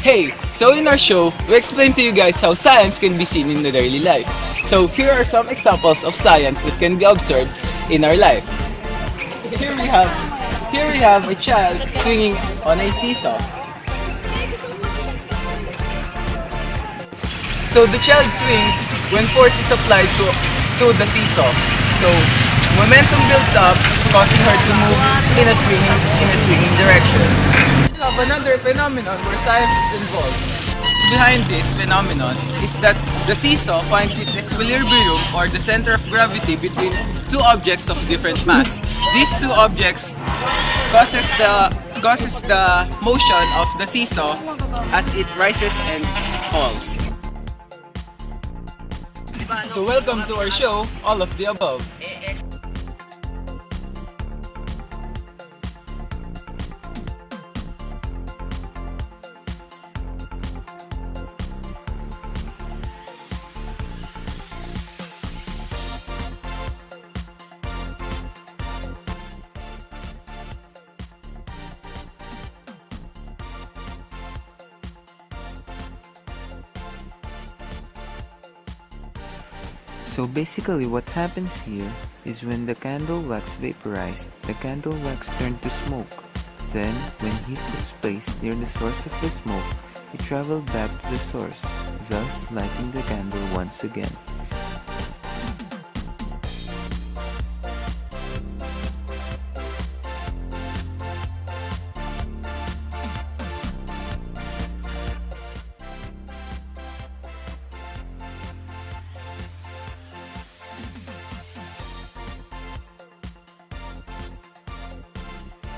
Hey, so in our show, we explain to you guys how science can be seen in the daily life. So here are some examples of science that can be observed in our life. Here we have here we have a child swinging on a seesaw. So the child swings when force is applied to the seesaw. So momentum builds up, causing her to move in a swinging direction. We have another phenomenon where science is involved. Behind this phenomenon is that the seesaw finds its equilibrium or the center of gravity between two objects of different mass. These two objects causes the motion of the seesaw as it rises and falls. So welcome to our show, All of the Above. So basically what happens here is when the candle wax vaporized, the candle wax turned to smoke. Then, when heat was placed near the source of the smoke, it traveled back to the source, thus lighting the candle once again.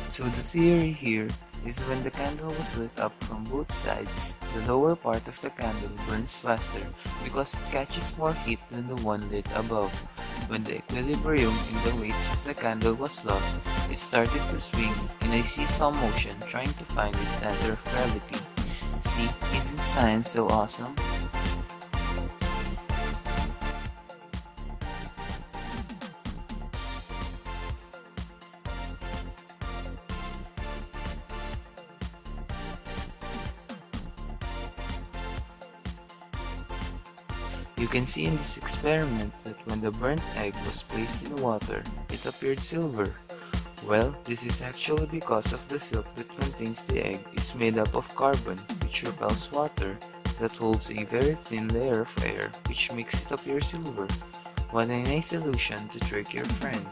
So the theory here is when the candle was lit up from both sides, the lower part of the candle burns faster because it catches more heat than the one lit above. When the equilibrium in the weights of the candle was lost, it started to swing in a seesaw motion trying to find its center of gravity. See, isn't science so awesome? You can see in this experiment that when the burnt egg was placed in water, it appeared silver. Well, this is actually because of the silk that contains the egg is made up of carbon, which repels water, that holds a very thin layer of air, which makes it appear silver. What a nice solution to trick your friends.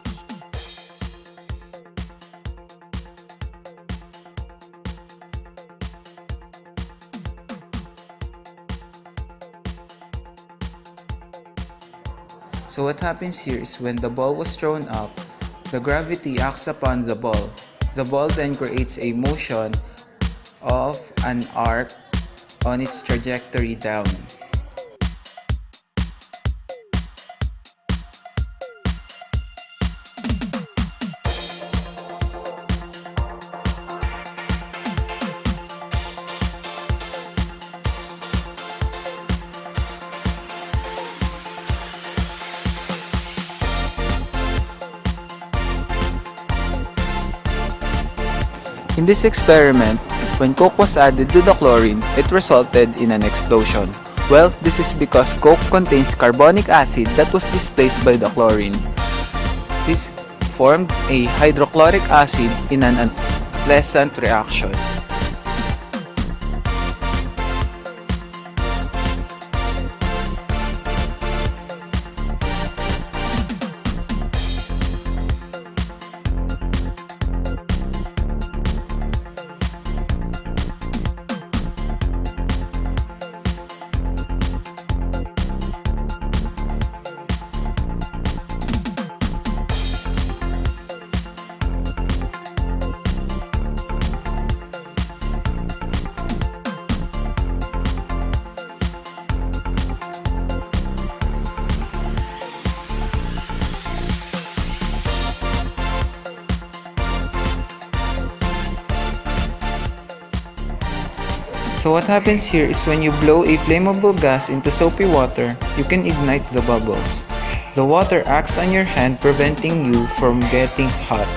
So what happens here is when the ball was thrown up, the gravity acts upon the ball. The ball then creates a motion of an arc on its trajectory down. In this experiment, when Coke was added to the chlorine, it resulted in an explosion. Well, this is because Coke contains carbonic acid that was displaced by the chlorine. This formed a hydrochloric acid in an unpleasant reaction. So what happens here is when you blow a flammable gas into soapy water, you can ignite the bubbles. The water acts on your hand, preventing you from getting hot.